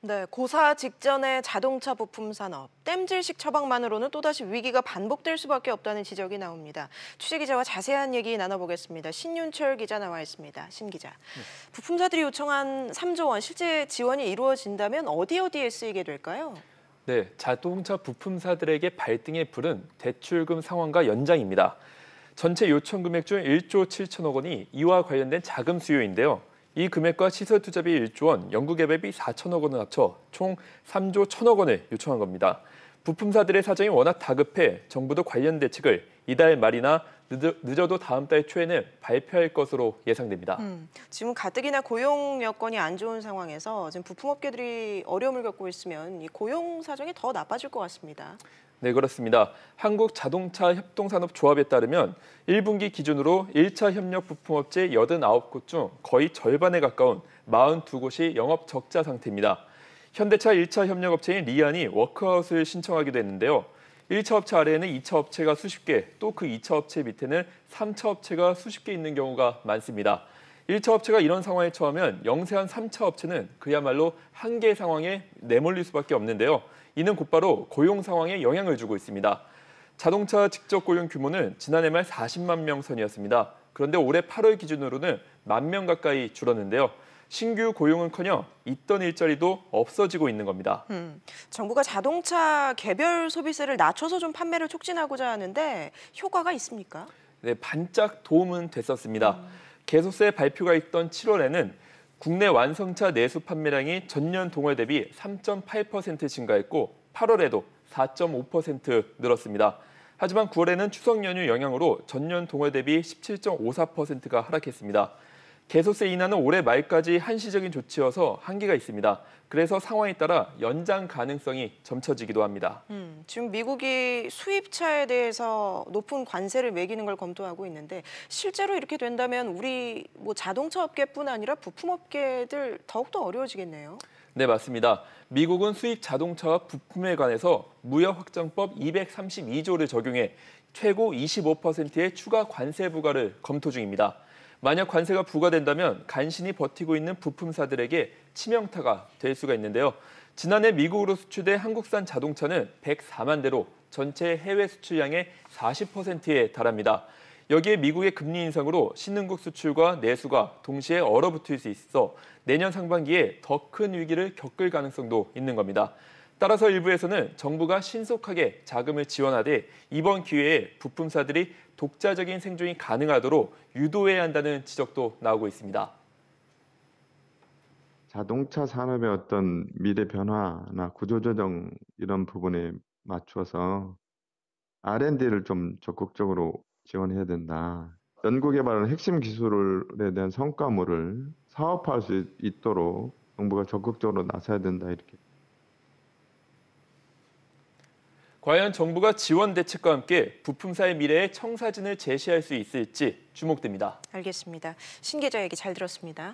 네, 고사 직전의 자동차 부품 산업, 땜질식 처방만으로는 또다시 위기가 반복될 수밖에 없다는 지적이 나옵니다. 취재 기자와 자세한 얘기 나눠보겠습니다. 신윤철 기자 나와 있습니다. 신 기자. 네. 부품사들이 요청한 3조 원 실제 지원이 이루어진다면 어디에 쓰이게 될까요? 네, 자동차 부품사들에게 발등에 불은 대출금 상환과 연장입니다. 전체 요청 금액 중 1조 7천억 원이 이와 관련된 자금 수요인데요. 이 금액과 시설 투자비 1조 원, 연구개발비 4천억 원을 합쳐 총 3조 1천억 원을 요청한 겁니다. 부품사들의 사정이 워낙 다급해 정부도 관련 대책을 이달 말이나 늦어도 다음 달 초에는 발표할 것으로 예상됩니다. 지금 가뜩이나 고용 여건이 안 좋은 상황에서 지금 부품업계들이 어려움을 겪고 있으면 이 고용 사정이 더 나빠질 것 같습니다. 네, 그렇습니다. 한국자동차협동산업조합에 따르면 1분기 기준으로 1차 협력 부품업체 89곳 중 거의 절반에 가까운 42곳이 영업 적자 상태입니다. 현대차 1차 협력업체인 리안이 워크아웃을 신청하기도 했는데요. 1차 업체 아래에는 2차 업체가 수십 개, 또 그 2차 업체 밑에는 3차 업체가 수십 개 있는 경우가 많습니다. 1차 업체가 이런 상황에 처하면 영세한 3차 업체는 그야말로 한계 상황에 내몰릴 수밖에 없는데요. 이는 곧바로 고용 상황에 영향을 주고 있습니다. 자동차 직접 고용 규모는 지난해 말 40만 명 선이었습니다. 그런데 올해 8월 기준으로는 1만 명 가까이 줄었는데요. 신규 고용은커녕 있던 일자리도 없어지고 있는 겁니다. 정부가 자동차 개별 소비세를 낮춰서 좀 판매를 촉진하고자 하는데 효과가 있습니까? 네, 반짝 도움은 됐었습니다. 개소세 발표가 있던 7월에는 국내 완성차 내수 판매량이 전년 동월 대비 3.8% 증가했고 8월에도 4.5% 늘었습니다. 하지만 9월에는 추석 연휴 영향으로 전년 동월 대비 17.54%가 하락했습니다. 개소세 인하는 올해 말까지 한시적인 조치여서 한계가 있습니다. 그래서 상황에 따라 연장 가능성이 점쳐지기도 합니다. 지금 미국이 수입차에 대해서 높은 관세를 매기는 걸 검토하고 있는데 실제로 이렇게 된다면 우리 자동차 업계뿐 아니라 부품업계들 더욱더 어려워지겠네요. 네, 맞습니다. 미국은 수입 자동차와 부품에 관해서 무역확장법 232조를 적용해 최고 25%의 추가 관세 부과를 검토 중입니다. 만약 관세가 부과된다면 간신히 버티고 있는 부품사들에게 치명타가 될 수가 있는데요. 지난해 미국으로 수출된 한국산 자동차는 104만 대로 전체 해외 수출량의 40%에 달합니다. 여기에 미국의 금리 인상으로 신흥국 수출과 내수가 동시에 얼어붙을 수 있어 내년 상반기에 더 큰 위기를 겪을 가능성도 있는 겁니다. 따라서 일부에서는 정부가 신속하게 자금을 지원하되 이번 기회에 부품사들이 독자적인 생존이 가능하도록 유도해야 한다는 지적도 나오고 있습니다. 자동차 산업의 어떤 미래 변화나 구조조정 이런 부분에 맞춰서 R&D를 좀 적극적으로 지원해야 된다. 연구개발은 핵심 기술에 대한 성과물을 사업화할 수 있도록 정부가 적극적으로 나서야 된다 이렇게. 과연 정부가 지원 대책과 함께 부품사의 미래의 청사진을 제시할 수 있을지 주목됩니다. 알겠습니다. 신 기자 얘기 잘 들었습니다.